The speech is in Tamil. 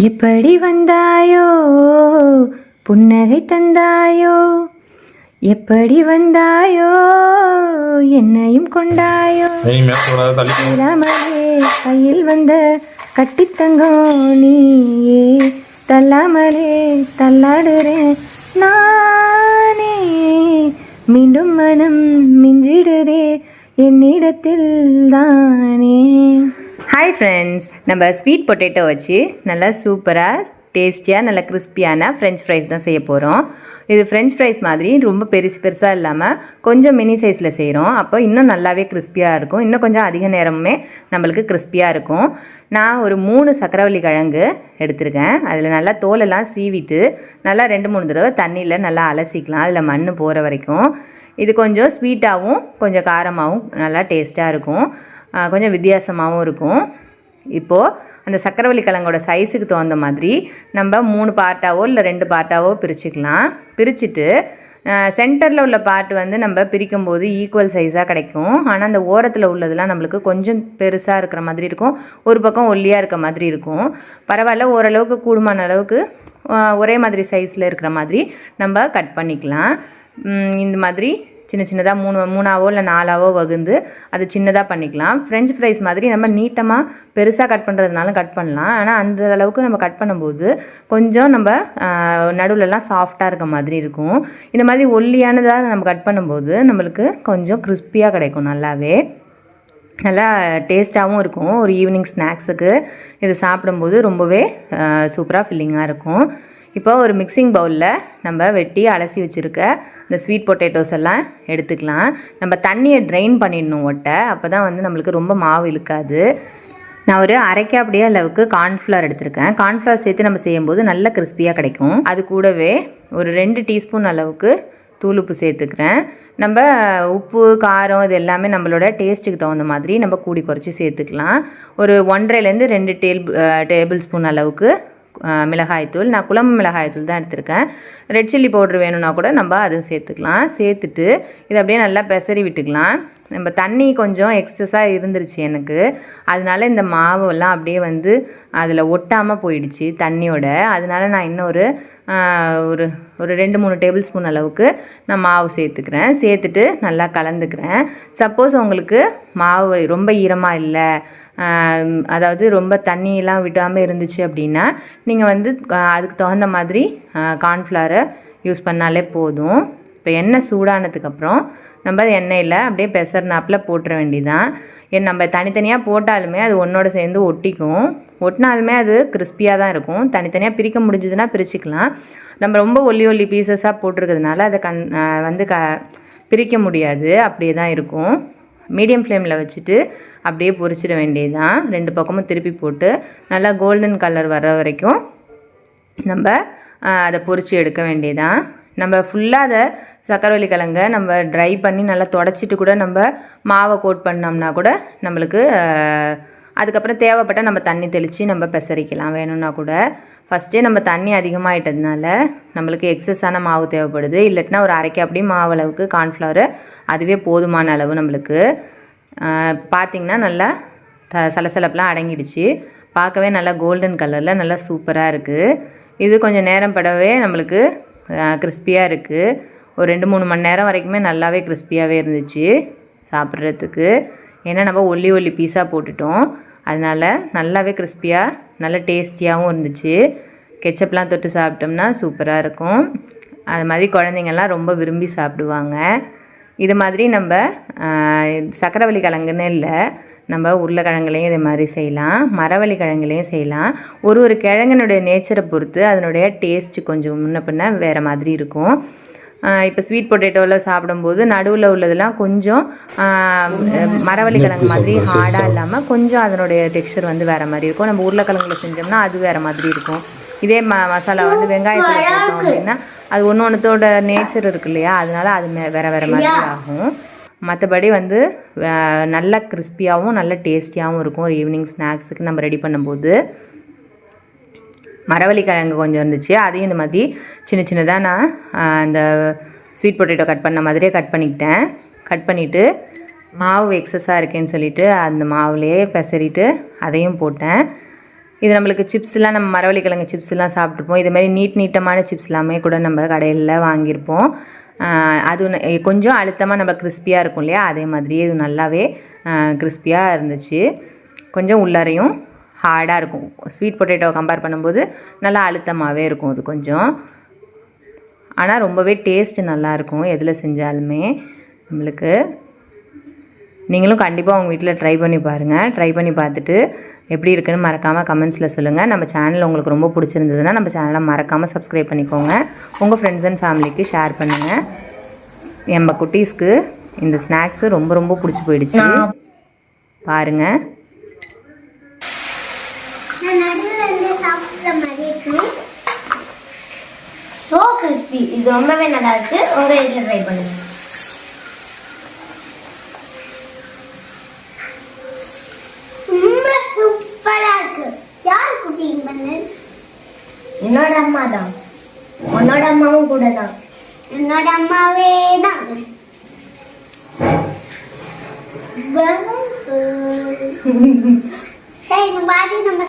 எப்படி வந்தாயோ புன்னகை தந்தாயோ, எப்படி வந்தாயோ என்னையும் கொண்டாயோ, தள்ளாமலே கையில் வந்த கட்டித்தங்கம் நீயே, தள்ளாமலே தள்ளாடுறேன் நானே, மீண்டும் மனம் மிஞ்சிடுதே என்னிடத்தில் தானே. ஹாய் ஃப்ரெண்ட்ஸ், நம்ம ஸ்வீட் பொட்டேட்டோ வச்சு நல்லா சூப்பராக டேஸ்டியாக நல்லா கிறிஸ்பியான ஃப்ரெஞ்ச் ஃப்ரைஸ் தான் செய்ய போகிறோம். இது ஃப்ரெஞ்ச் ஃப்ரைஸ் மாதிரி ரொம்ப பெருசாக இல்லாமல் கொஞ்சம் மினி சைஸில் செய்கிறோம். அப்போ இன்னும் நல்லாவே கிறிஸ்பியாக இருக்கும், இன்னும் கொஞ்சம் அதிக நேரமுமே நம்மளுக்கு கிறிஸ்பியாக இருக்கும். நான் ஒரு 3 சக்கரவள்ளி கிழங்கு எடுத்திருக்கேன். அதில் நல்லா தோலெல்லாம் சீவிட்டு நல்லா 2-3 தடவை தண்ணியில் நல்லா அலசிக்கலாம், அதில் மண் போகிற வரைக்கும். இது கொஞ்சம் ஸ்வீட்டாகவும் கொஞ்சம் காரமாகவும் நல்லா டேஸ்ட்டாக இருக்கும், கொஞ்சம் வித்தியாசமாகவும் இருக்கும். இப்போது அந்த சக்கரவள்ளி கிழங்கோட சைஸுக்கு தகுந்த மாதிரி நம்ம 3 பார்ட்டாவோ இல்லை 2 பார்ட்டாவோ பிரிச்சுக்கலாம். பிரிச்சுட்டு சென்டரில் உள்ள பார்ட் வந்து நம்ம பிரிக்கும்போது ஈக்குவல் சைஸாக கிடைக்கும். ஆனால் அந்த ஓரத்தில் உள்ளதெல்லாம் நம்மளுக்கு கொஞ்சம் பெருசாக இருக்கிற மாதிரி இருக்கும், ஒரு பக்கம் ஒல்லியாக இருக்க மாதிரி இருக்கும். பரவாயில்ல, ஓரளவுக்கு கூடுமான அளவுக்கு ஒரே மாதிரி சைஸில் இருக்கிற மாதிரி நம்ம கட் பண்ணிக்கலாம். இந்த மாதிரி சின்ன சின்னதாக 3ஆவோ இல்லை 4ஆவோ வகுந்து அது சின்னதாக பண்ணிக்கலாம். ஃப்ரெஞ்ச் ஃப்ரைஸ் மாதிரி நம்ம நீட்டமாக பெருசாக கட் பண்ணுறதுனால கட் பண்ணலாம். ஆனால் அந்த அளவுக்கு நம்ம கட் பண்ணும்போது கொஞ்சம் நம்ம நடுவிலலாம் சாஃப்டாக இருக்க மாதிரி இருக்கும். இந்த மாதிரி ஒல்லியானதாக நம்ம கட் பண்ணும்போது நம்மளுக்கு கொஞ்சம் கிறிஸ்பியாக கிடைக்கும், நல்லாவே நல்லா டேஸ்ட்டாகவும் இருக்கும். ஒரு ஈவினிங் ஸ்நாக்ஸுக்கு இது சாப்பிடும்போது ரொம்பவே சூப்பராக ஃபில்லிங்காக இருக்கும். இப்போ ஒரு மிக்சிங் பவுலில் நம்ம வெட்டி அலசி வச்சுருக்க இந்த ஸ்வீட் பொட்டேட்டோஸ் எல்லாம் எடுத்துக்கலாம். நம்ம தண்ணியை ட்ரெயின் பண்ணிடணும் ஒட்டை, அப்போ தான் வந்து நம்மளுக்கு ரொம்ப மாவு இழுக்காது. நான் ஒரு அரைக்க அப்படியே அளவுக்கு கார்ன்ஃப்ளவர் எடுத்திருக்கேன். கார்ன்ஃப்ளவர் சேர்த்து நம்ம செய்யும்போது நல்ல கிறிஸ்பியாக கிடைக்கும். அது கூடவே ஒரு 2 டீஸ்பூன் அளவுக்கு தூளுப்பு சேர்த்துக்கிறேன். நம்ம உப்பு காரம் இது எல்லாமே நம்மளோட டேஸ்ட்டுக்கு தகுந்த மாதிரி நம்ம கூடி குறைச்சி சேர்த்துக்கலாம். ஒரு 1.5லேருந்து 2 டேபிள் ஸ்பூன் அளவுக்கு மிளகாய்த்தூள், நான் குழம்பு மிளகாய்த்தூள் தான் எடுத்திருக்கேன். ரெட் சில்லி பவுட்ரு வேணும்னா கூட நம்ம அதுவும் சேர்த்துக்கலாம். சேர்த்துட்டு இதை அப்படியே நல்லா பெசரி விட்டுக்கலாம். நம்ம தண்ணி கொஞ்சம் எக்ஸஸாக இருந்துருச்சு எனக்கு, அதனால இந்த மாவெல்லாம் அப்படியே வந்து அதில் ஒட்டாமல் போயிடுச்சு தண்ணியோட. அதனால நான் இன்னும் ஒரு 2-3 டேபிள் ஸ்பூன் அளவுக்கு நான் மாவு சேர்த்துக்கிறேன். சேர்த்துட்டு நல்லா கலந்துக்கிறேன். சப்போஸ் உங்களுக்கு மாவு ரொம்ப ஈரமாக இல்லை, அதாவது ரொம்ப தண்ணியெல்லாம் விடாமல் இருந்துச்சு அப்படின்னா நீங்கள் வந்து அதுக்கு தகுந்த மாதிரி கார்ன்ஃப்ளவரை யூஸ் பண்ணாலே போதும். இப்போ எண்ணெய் சூடானதுக்கப்புறம் நம்ம எண்ணெயில் அப்படியே பெசர்னாப்பில் போட்டுற வேண்டியதான். நம்ம தனித்தனியாக போட்டாலுமே அது ஒன்றோட சேர்ந்து ஒட்டிக்கும், ஒட்டினாலுமே அது கிறிஸ்பியாக தான் இருக்கும். தனித்தனியாக பிரிக்க முடிஞ்சதுன்னா பிரிச்சுக்கலாம். நம்ம ரொம்ப ஒல்லி பீசஸாக போட்டிருக்கிறதுனால அதை பிரிக்க முடியாது, அப்படியே தான் இருக்கும். மீடியம் ஃப்ளேமில் வச்சுட்டு அப்படியே பொரிச்சிட வேண்டியது தான். 2 பக்கமும் திருப்பி போட்டு நல்லா கோல்டன் கலர் வர வரைக்கும் நம்ம அதை பொரித்து எடுக்க வேண்டியதான். நம்ம ஃபுல்லாக அதை சக்கரவள்ளி கிழங்க நம்ம ட்ரை பண்ணி நல்லா தொடச்சிட்டு கூட நம்ம மாவை கோட் பண்ணோம்னா கூட நம்மளுக்கு அதுக்கப்புறம் தேவைப்பட்டால் நம்ம தண்ணி தெளித்து நம்ம பெசரிக்கலாம் வேணும்னா கூட. ஃபஸ்ட்டே நம்ம தண்ணி அதிகமாகிட்டதுனால நம்மளுக்கு எக்ஸஸான மாவு தேவைப்படுது. இல்லட்டினா ஒரு அரைக்க அப்படி மாவு அளவுக்கு கார்ன்ஃப்ளவர் அதுவே போதுமான அளவு நம்மளுக்கு. பார்த்திங்கன்னா நல்லா சலசலப்பெலாம் அடங்கிடுச்சு, பார்க்கவே நல்லா கோல்டன் கலரில் நல்லா சூப்பராக இருக்குது. இது கொஞ்சம் நேரம் படவே நம்மளுக்கு கிறிஸ்பியாக இருக்குது. ஒரு 2-3 மணி நேரம் வரைக்குமே நல்லாவே கிறிஸ்பியாகவே இருந்துச்சு சாப்பிட்றதுக்கு. ஏன்னா நம்ம ஒல்லி பீஸாக போட்டுட்டோம், அதனால் நல்லாவே கிறிஸ்பியாக நல்ல டேஸ்டியாகவும் இருந்துச்சு. கெச்சப்லாம் தொட்டு சாப்பிட்டோம்னா சூப்பராக இருக்கும். அது மாதிரி குழந்தைங்கள்லாம் ரொம்ப விரும்பி சாப்பிடுவாங்க. இது மாதிரி நம்ம சக்கரவள்ளி கிழங்குன்னு இல்லை, நம்ம உருளைக்கிழங்குலையும் இதே மாதிரி செய்யலாம், மரவள்ளி கிழங்குலையும் செய்யலாம். ஒரு கிழங்கினுடைய நேச்சரை பொறுத்து அதனுடைய டேஸ்ட்டு கொஞ்சம் முன்ன பின்ன வேறு மாதிரி இருக்கும். இப்போ ஸ்வீட் பொட்டேட்டோவில் சாப்பிடும்போது நடுவில் உள்ளதெல்லாம் கொஞ்சம் மரவள்ளி கிழங்கு மாதிரி ஹார்டாக இல்லாமல் கொஞ்சம் அதனுடைய டெக்ஸ்சர் வந்து வேறு மாதிரி இருக்கும். நம்ம உருளைக்கிழங்குல செஞ்சோம்னா அது வேறு மாதிரி இருக்கும். இதே மசாலா வந்து வெங்காயத்தில் போட்டோம் அப்படின்னா அது ஒன்றோட நேச்சர் இருக்கு இல்லையா, அதனால அது வேறு மாதிரி ஆகும். மற்றபடி வந்து நல்ல கிறிஸ்பியாகவும் நல்ல டேஸ்டியாகவும் இருக்கும். ஒரு ஈவினிங் ஸ்நாக்ஸுக்கு நம்ம ரெடி பண்ணும்போது மரவள்ளி கிழங்கு கொஞ்சம் இருந்துச்சு, அதையும் இந்த மாதிரி சின்னதாக நான் அந்த ஸ்வீட் பொட்டேட்டோ கட் பண்ண மாதிரியே கட் பண்ணிக்கிட்டேன். கட் பண்ணிவிட்டு மாவு எக்ஸஸாக இருக்கேன்னு சொல்லிவிட்டு அந்த மாவுலேயே பெசரிட்டு அதையும் போட்டேன். இது நம்மளுக்கு சிப்ஸ்லாம் நம்ம மரவள்ளி கிழங்கு சிப்ஸ்லாம் சாப்பிட்ருப்போம். இதுமாதிரி நீட்டமான சிப்ஸ் எல்லாமே கூட நம்ம கடையில் வாங்கியிருப்போம். அது கொஞ்சம் அழுத்தமாக நம்ம கிறிஸ்பியாக இருக்கும் இல்லையா, அதே மாதிரியே இது நல்லாவே கிறிஸ்பியாக இருந்துச்சு. கொஞ்சம் உள்ளாரையும் ஹார்டாக இருக்கும். ஸ்வீட் பொட்டேட்டோவை கம்பேர் பண்ணும்போது நல்லா அழுத்தமாகவே இருக்கும் அது கொஞ்சம். ஆனால் ரொம்பவே டேஸ்ட்டு நல்லாயிருக்கும் எதில் செஞ்சாலுமே நம்மளுக்கு. நீங்களும் கண்டிப்பாக உங்கள் வீட்டில் ட்ரை பண்ணி பாருங்கள். ட்ரை பண்ணி பார்த்துட்டு எப்படி இருக்குன்னு மறக்காமல் கமெண்ட்ஸில் சொல்லுங்கள். நம்ம சேனல் உங்களுக்கு ரொம்ப பிடிச்சிருந்ததுன்னா நம்ம சேனலை மறக்காமல் சப்ஸ்கிரைப் பண்ணிக்கோங்க. உங்கள் ஃப்ரெண்ட்ஸ் அண்ட் ஃபேமிலிக்கு ஷேர் பண்ணுங்கள். நம்ம குட்டீஸ்க்கு இந்த ஸ்நாக்ஸு ரொம்ப ரொம்ப பிடிச்சி போயிடுச்சு. பாருங்கள். So crispy. இது ரொம்பவே நல்லா இருக்குது. உங்கள் வீட்டில் ட்ரை பண்ணுங்கள். ரொம்ப சூப்பராக இருக்குது. யார் குக்கிங் பண்ணு? என்னோட அம்மா தான். உன்னோட அம்மாவும் கூட தான். என்னோட அம்மாவே தான். சரி, நம்ம